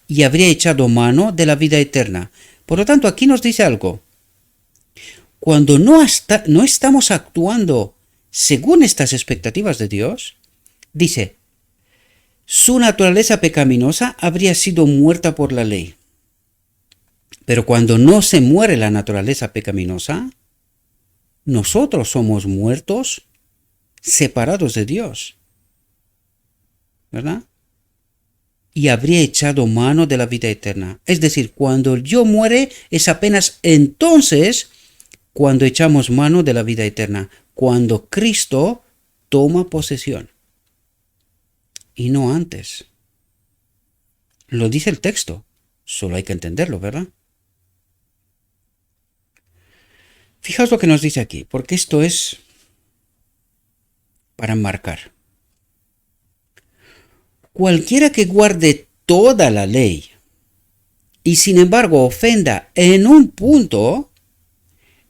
y habría echado mano de la vida eterna. Por lo tanto, aquí nos dice algo. Cuando no estamos actuando según estas expectativas de Dios, dice, su naturaleza pecaminosa habría sido muerta por la ley. Pero cuando no se muere la naturaleza pecaminosa, nosotros somos muertos, separados de Dios. ¿Verdad? Y habría echado mano de la vida eterna. Es decir, cuando el yo muere, es apenas entonces cuando echamos mano de la vida eterna, cuando Cristo toma posesión. Y no antes. Lo dice el texto, solo hay que entenderlo, ¿verdad? Fijaos lo que nos dice aquí, porque esto es para enmarcar. Cualquiera que guarde toda la ley y sin embargo ofenda en un punto,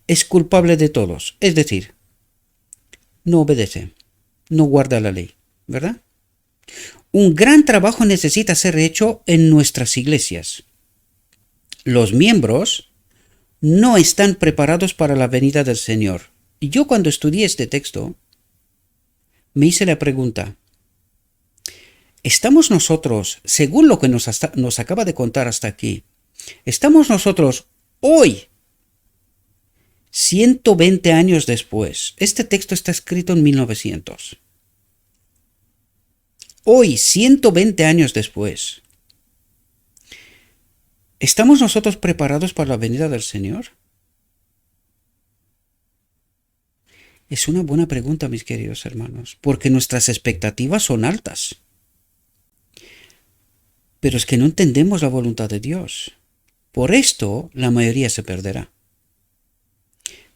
es culpable de todos. Es decir, no obedece, no guarda la ley, ¿verdad? Un gran trabajo necesita ser hecho en nuestras iglesias. Los miembros no están preparados para la venida del Señor. Y yo cuando estudié este texto, me hice la pregunta, ¿Estamos nosotros, según lo que nos acaba de contar hasta aquí, estamos nosotros hoy, 120 años después? Este texto está escrito en 1900. Hoy, 120 años después, ¿estamos nosotros preparados para la venida del Señor? Es una buena pregunta, mis queridos hermanos, porque nuestras expectativas son altas. Pero es que no entendemos la voluntad de Dios. Por esto la mayoría se perderá.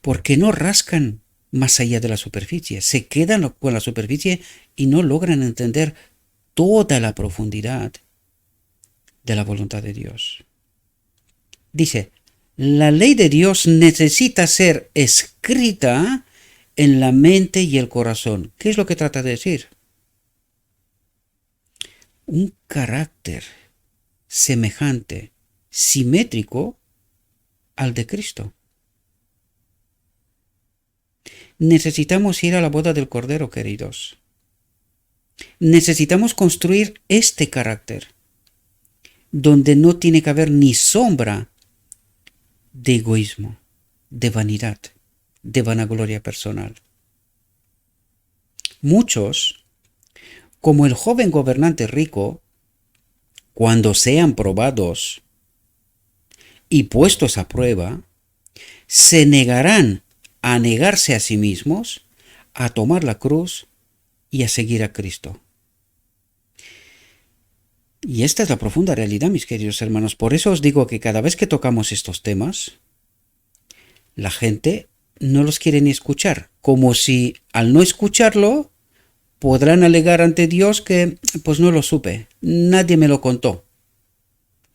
Porque no rascan más allá de la superficie, se quedan con la superficie y no logran entender toda la profundidad de la voluntad de Dios. Dice, la ley de Dios necesita ser escrita en la mente y el corazón. ¿Qué es lo que trata de decir? Un carácter semejante, simétrico al de Cristo. Necesitamos ir a la boda del Cordero, queridos. Necesitamos construir este carácter, donde no tiene que haber ni sombra de egoísmo, de vanidad, de vanagloria personal. Muchos, como el joven gobernante rico, cuando sean probados y puestos a prueba, se negarán a negarse a sí mismos, a tomar la cruz y a seguir a Cristo. Y esta es la profunda realidad, mis queridos hermanos. Por eso os digo que cada vez que tocamos estos temas, la gente no los quiere ni escuchar, como si al no escucharlo podrán alegar ante Dios que pues no lo supe, nadie me lo contó,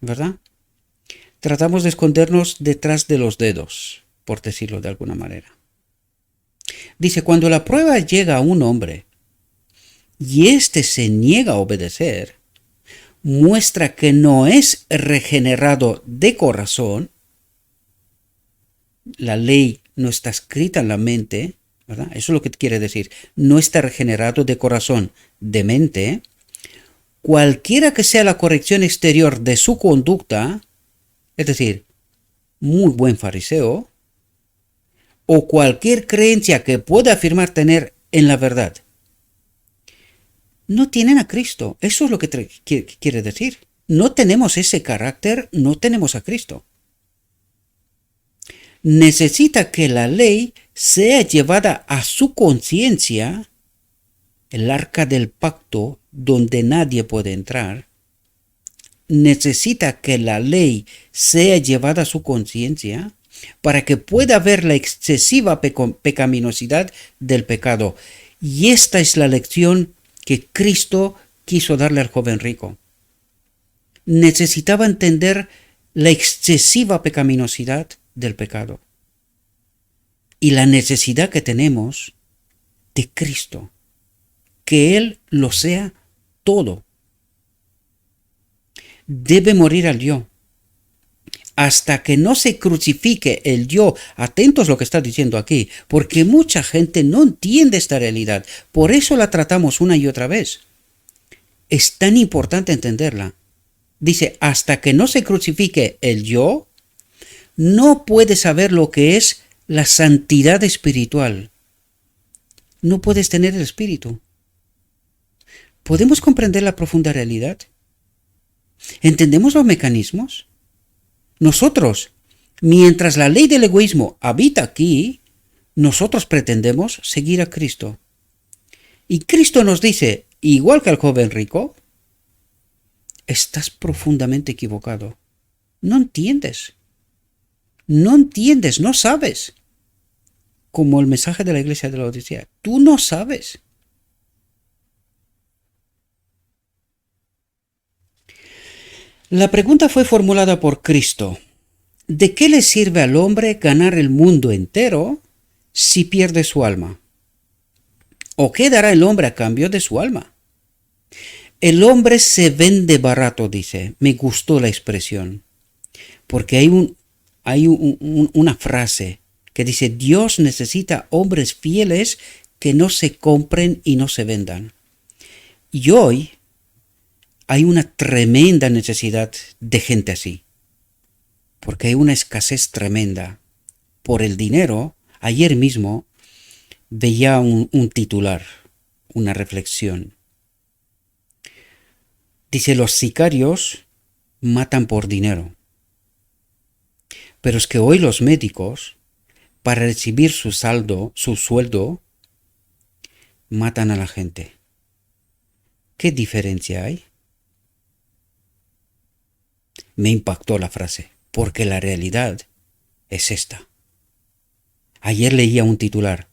¿verdad? Tratamos de escondernos detrás de los dedos, por decirlo de alguna manera. Dice, cuando la prueba llega a un hombre y éste se niega a obedecer, muestra que no es regenerado de corazón. La ley no está escrita en la mente, ¿verdad? Eso es lo que quiere decir. No está regenerado de corazón, de mente. Cualquiera que sea la corrección exterior de su conducta, es decir, muy buen fariseo, o cualquier creencia que pueda afirmar tener en la verdad, no tienen a Cristo. Eso es lo que quiere decir. No tenemos ese carácter, no tenemos a Cristo. Necesita que la ley sea llevada a su conciencia, el arca del pacto donde nadie puede entrar. Necesita que la ley sea llevada a su conciencia para que pueda ver la excesiva pecaminosidad del pecado. Y esta es la lección que Cristo quiso darle al joven rico. Necesitaba entender la excesiva pecaminosidad del pecado y la necesidad que tenemos de Cristo, que Él lo sea todo. Debe morir al yo. Hasta que no se crucifique el yo, atentos a lo que está diciendo aquí, porque mucha gente no entiende esta realidad, por eso la tratamos una y otra vez. Es tan importante entenderla. Dice, hasta que no se crucifique el yo, no puedes saber lo que es la santidad espiritual. No puedes tener el espíritu. ¿Podemos comprender la profunda realidad? ¿Entendemos los mecanismos? Nosotros, mientras la ley del egoísmo habita aquí, nosotros pretendemos seguir a Cristo. Y Cristo nos dice, igual que al joven rico, estás profundamente equivocado. No entiendes. No entiendes, no sabes. Como el mensaje de la iglesia de la Odisea. Tú no sabes. La pregunta fue formulada por Cristo. ¿De qué le sirve al hombre ganar el mundo entero si pierde su alma? ¿O qué dará el hombre a cambio de su alma? El hombre se vende barato, dice. Me gustó la expresión. Porque hay una frase que dice, Dios necesita hombres fieles que no se compren y no se vendan. Y hoy hay una tremenda necesidad de gente así, porque hay una escasez tremenda por el dinero. Ayer mismo veía un titular, una reflexión. Dice, los sicarios matan por dinero. Pero es que hoy los médicos, para recibir su sueldo, matan a la gente. ¿Qué diferencia hay? Me impactó la frase, porque la realidad es esta. Ayer leía un titular,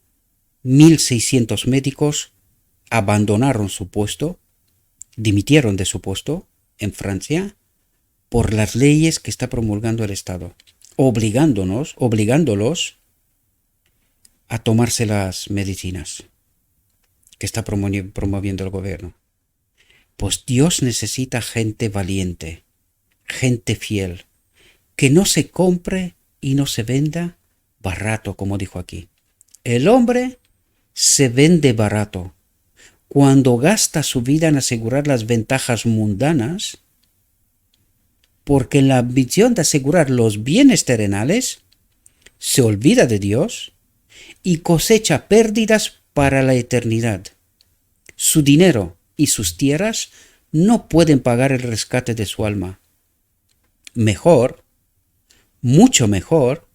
1.600 médicos abandonaron su puesto, dimitieron de su puesto en Francia por las leyes que está promulgando el Estado, obligándolos a tomarse las medicinas que está promoviendo el gobierno. Pues Dios necesita gente valiente, gente fiel, que no se compre y no se venda barato, como dijo aquí. El hombre se vende barato cuando gasta su vida en asegurar las ventajas mundanas, porque en la ambición de asegurar los bienes terrenales se olvida de Dios y cosecha pérdidas para la eternidad. Su dinero y sus tierras no pueden pagar el rescate de su alma. Mejor, mucho mejor,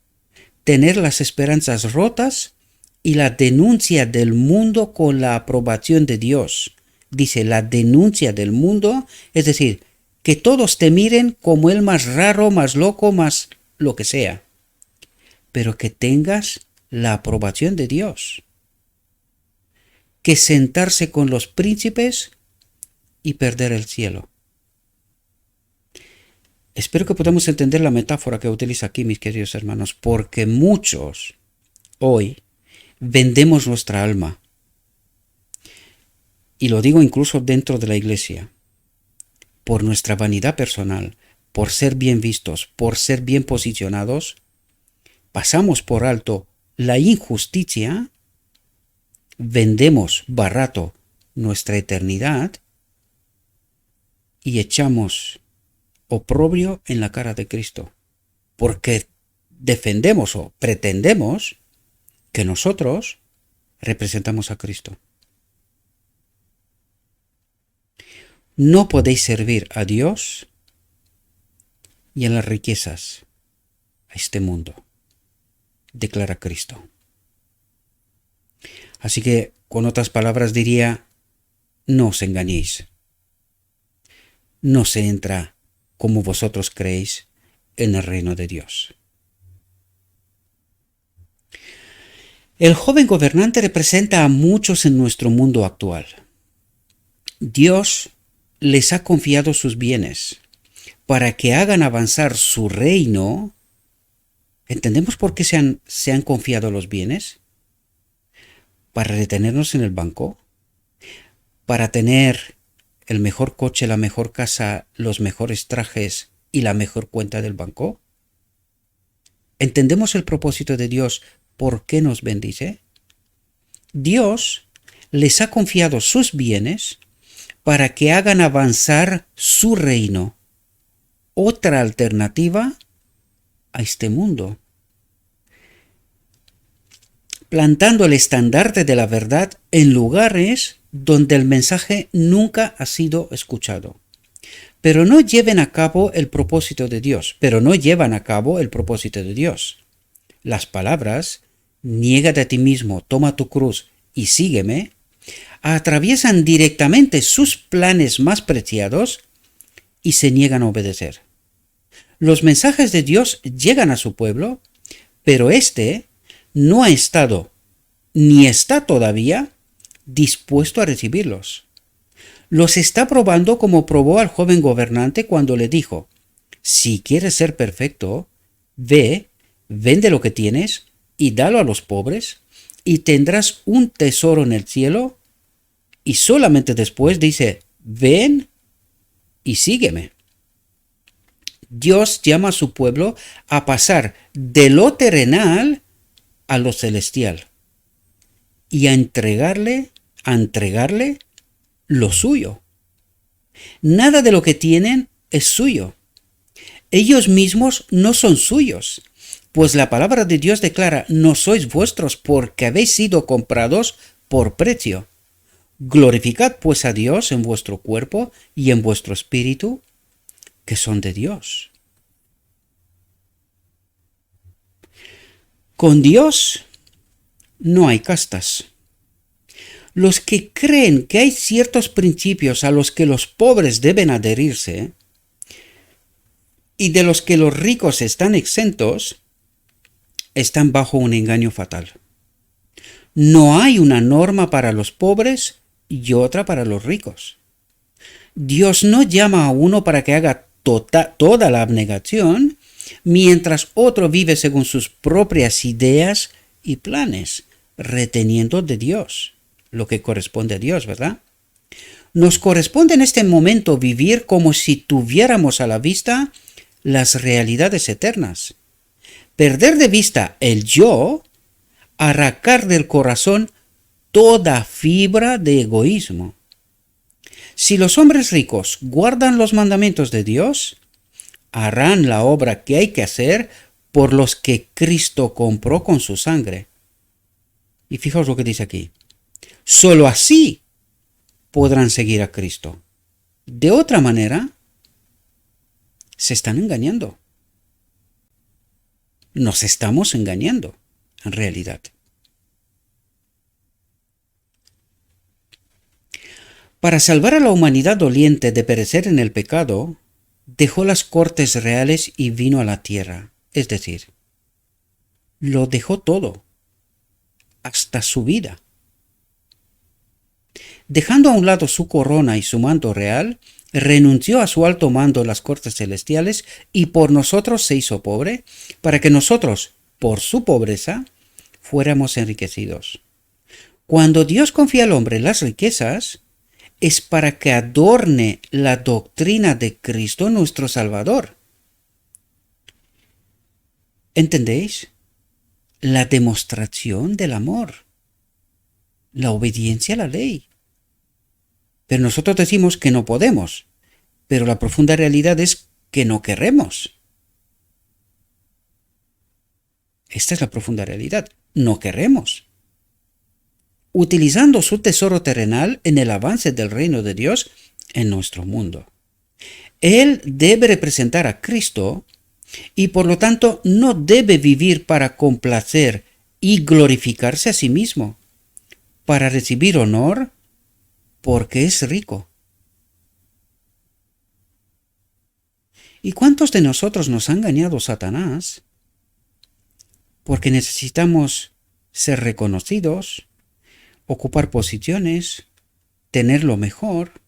tener las esperanzas rotas y la denuncia del mundo con la aprobación de Dios. Dice la denuncia del mundo, es decir, que todos te miren como el más raro, más loco, más lo que sea, pero que tengas la aprobación de Dios. Que sentarse con los príncipes y perder el cielo. Espero que podamos entender la metáfora que utiliza aquí, mis queridos hermanos, porque muchos hoy vendemos nuestra alma. Y lo digo incluso dentro de la iglesia. Por nuestra vanidad personal, por ser bien vistos, por ser bien posicionados, pasamos por alto la injusticia, vendemos barato nuestra eternidad y echamos oprobio en la cara de Cristo, porque defendemos o pretendemos que nosotros representamos a Cristo. No podéis servir a Dios y a las riquezas, a este mundo, declara Cristo. Así que, con otras palabras diría, no os engañéis. No se entra como vosotros creéis en el reino de Dios. El joven gobernante representa a muchos en nuestro mundo actual. Dios les ha confiado sus bienes para que hagan avanzar su reino. ¿Entendemos por qué se han confiado los bienes? Para retenernos en el banco, para tener el mejor coche, la mejor casa, los mejores trajes y la mejor cuenta del banco. ¿Entendemos el propósito de Dios? ¿Por qué nos bendice? Dios les ha confiado sus bienes para que hagan avanzar su reino. Otra alternativa a este mundo. Plantando el estandarte de la verdad en lugares donde el mensaje nunca ha sido escuchado. Pero no llevan a cabo el propósito de Dios. Las palabras, niégate a ti mismo, toma tu cruz y sígueme, atraviesan directamente sus planes más preciados y se niegan a obedecer. Los mensajes de Dios llegan a su pueblo, pero éste no ha estado, ni está todavía, dispuesto a recibirlos. Los está probando como probó al joven gobernante cuando le dijo, si quieres ser perfecto, ve, vende lo que tienes y dalo a los pobres, y tendrás un tesoro en el cielo, y solamente después dice, ven y sígueme. Dios llama a su pueblo a pasar de lo terrenal a lo celestial y a entregarle lo suyo. Nada de lo que tienen es suyo. Ellos mismos no son suyos, pues la palabra de Dios declara: no sois vuestros, porque habéis sido comprados por precio. Glorificad pues a Dios en vuestro cuerpo y en vuestro espíritu, que son de Dios. Con Dios no hay castas. Los que creen que hay ciertos principios a los que los pobres deben adherirse y de los que los ricos están exentos, están bajo un engaño fatal. No hay una norma para los pobres y otra para los ricos. Dios no llama a uno para que haga toda la abnegación, mientras otro vive según sus propias ideas y planes, reteniendo de Dios lo que corresponde a Dios, ¿verdad? Nos corresponde en este momento vivir como si tuviéramos a la vista las realidades eternas. Perder de vista el yo, arrancar del corazón toda fibra de egoísmo. Si los hombres ricos guardan los mandamientos de Dios, harán la obra que hay que hacer por los que Cristo compró con su sangre. Y fijaos lo que dice aquí. Solo así podrán seguir a Cristo. De otra manera, se están engañando. Nos estamos engañando, en realidad. Para salvar a la humanidad doliente de perecer en el pecado, dejó las cortes reales y vino a la tierra. Es decir, lo dejó todo, hasta su vida. Dejando a un lado su corona y su manto real, renunció a su alto mando en las cortes celestiales y por nosotros se hizo pobre, para que nosotros, por su pobreza, fuéramos enriquecidos. Cuando Dios confía al hombre las riquezas, es para que adorne la doctrina de Cristo nuestro Salvador. ¿Entendéis? La demostración del amor, la obediencia a la ley. Pero nosotros decimos que no podemos, pero la profunda realidad es que no queremos. Esta es la profunda realidad, no queremos. Utilizando su tesoro terrenal en el avance del reino de Dios en nuestro mundo. Él debe representar a Cristo y por lo tanto no debe vivir para complacer y glorificarse a sí mismo, para recibir honor porque es rico. ¿Y cuántos de nosotros nos ha engañado Satanás? Porque necesitamos ser reconocidos, ocupar posiciones, tener lo mejor.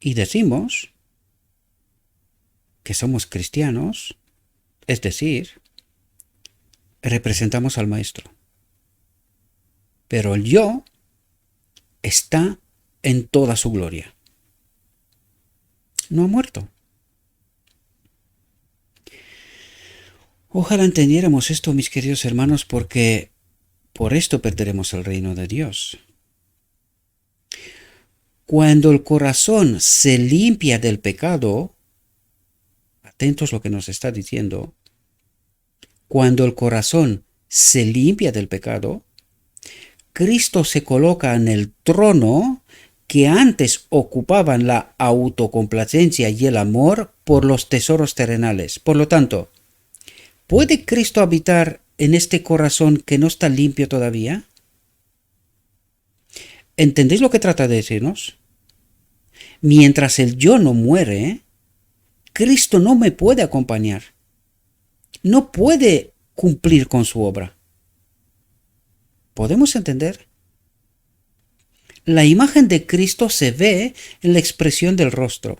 Y decimos que somos cristianos, es decir, representamos al Maestro. Pero el yo está en toda su gloria. No ha muerto. Ojalá entendiéramos esto, mis queridos hermanos, porque por esto perderemos el reino de Dios. Cuando el corazón se limpia del pecado, atentos a lo que nos está diciendo, cuando el corazón se limpia del pecado, Cristo se coloca en el trono que antes ocupaban la autocomplacencia y el amor por los tesoros terrenales. Por lo tanto, ¿puede Cristo habitar en este corazón que no está limpio todavía? ¿Entendéis lo que trata de decirnos? Mientras el yo no muere, Cristo no me puede acompañar. No puede cumplir con su obra. ¿Podemos entender? La imagen de Cristo se ve en la expresión del rostro.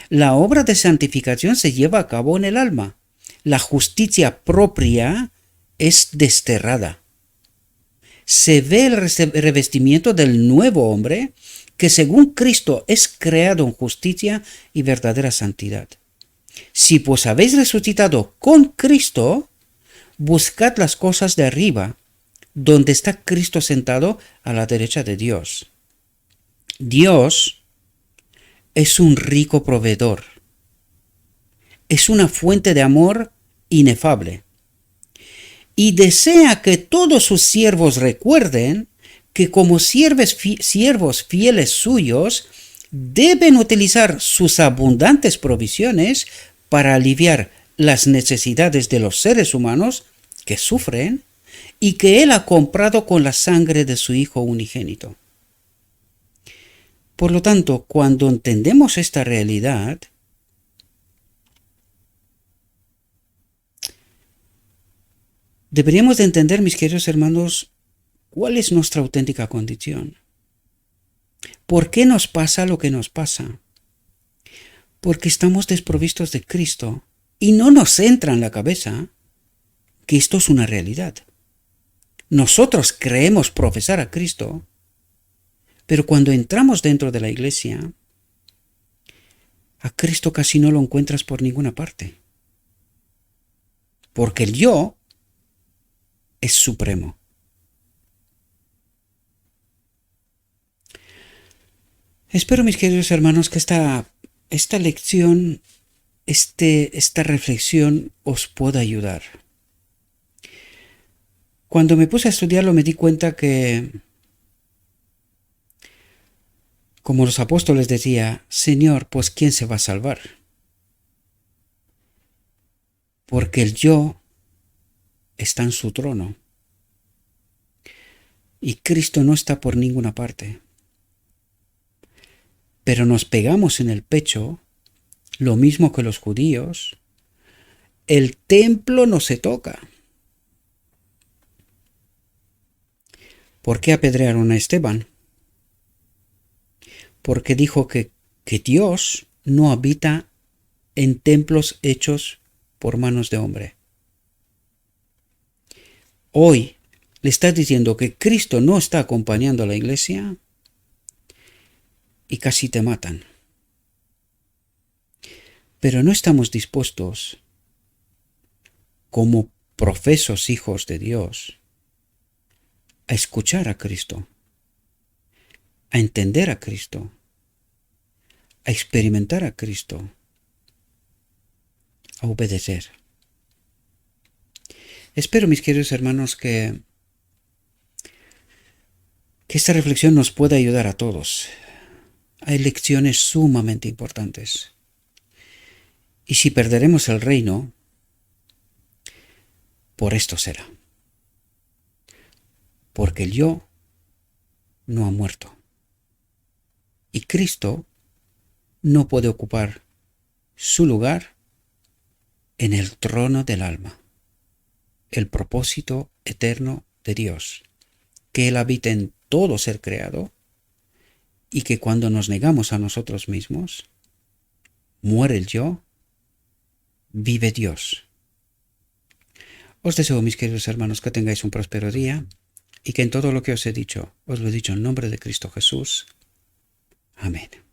La obra de santificación se lleva a cabo en el alma. La justicia propia es desterrada. Se ve el revestimiento del nuevo hombre que según Cristo es creado en justicia y verdadera santidad. Si pues habéis resucitado con Cristo, buscad las cosas de arriba, donde está Cristo sentado a la derecha de Dios. Dios es un rico proveedor. Es una fuente de amor inefable. Y desea que todos sus siervos recuerden que como siervos fieles suyos, deben utilizar sus abundantes provisiones para aliviar las necesidades de los seres humanos que sufren y que Él ha comprado con la sangre de su Hijo unigénito. Por lo tanto, cuando entendemos esta realidad, deberíamos de entender, mis queridos hermanos, cuál es nuestra auténtica condición. ¿Por qué nos pasa lo que nos pasa? Porque estamos desprovistos de Cristo y no nos entra en la cabeza que esto es una realidad. Nosotros creemos profesar a Cristo, pero cuando entramos dentro de la iglesia, a Cristo casi no lo encuentras por ninguna parte. Porque el yo es supremo. Espero, mis queridos hermanos, que esta lección, esta reflexión os pueda ayudar. Cuando me puse a estudiarlo me di cuenta que, como los apóstoles decía, Señor, pues ¿quién se va a salvar? Porque el yo está en su trono y Cristo no está por ninguna parte. Pero nos pegamos en el pecho, lo mismo que los judíos, el templo no se toca. ¿Por qué apedrearon a Esteban? Porque dijo que Dios no habita en templos hechos por manos de hombre. Hoy le estás diciendo que Cristo no está acompañando a la iglesia y casi te matan. Pero no estamos dispuestos, como profesos hijos de Dios, a escuchar a Cristo, a entender a Cristo, a experimentar a Cristo, a obedecer. Espero, mis queridos hermanos, que esta reflexión nos pueda ayudar a todos. Hay lecciones sumamente importantes. Y si perderemos el reino, por esto será. Porque el yo no ha muerto. Y Cristo no puede ocupar su lugar en el trono del alma. El propósito eterno de Dios, que Él habita en todo ser creado y que cuando nos negamos a nosotros mismos, muere el yo, vive Dios. Os deseo, mis queridos hermanos, que tengáis un próspero día y que en todo lo que os he dicho, os lo he dicho en nombre de Cristo Jesús. Amén.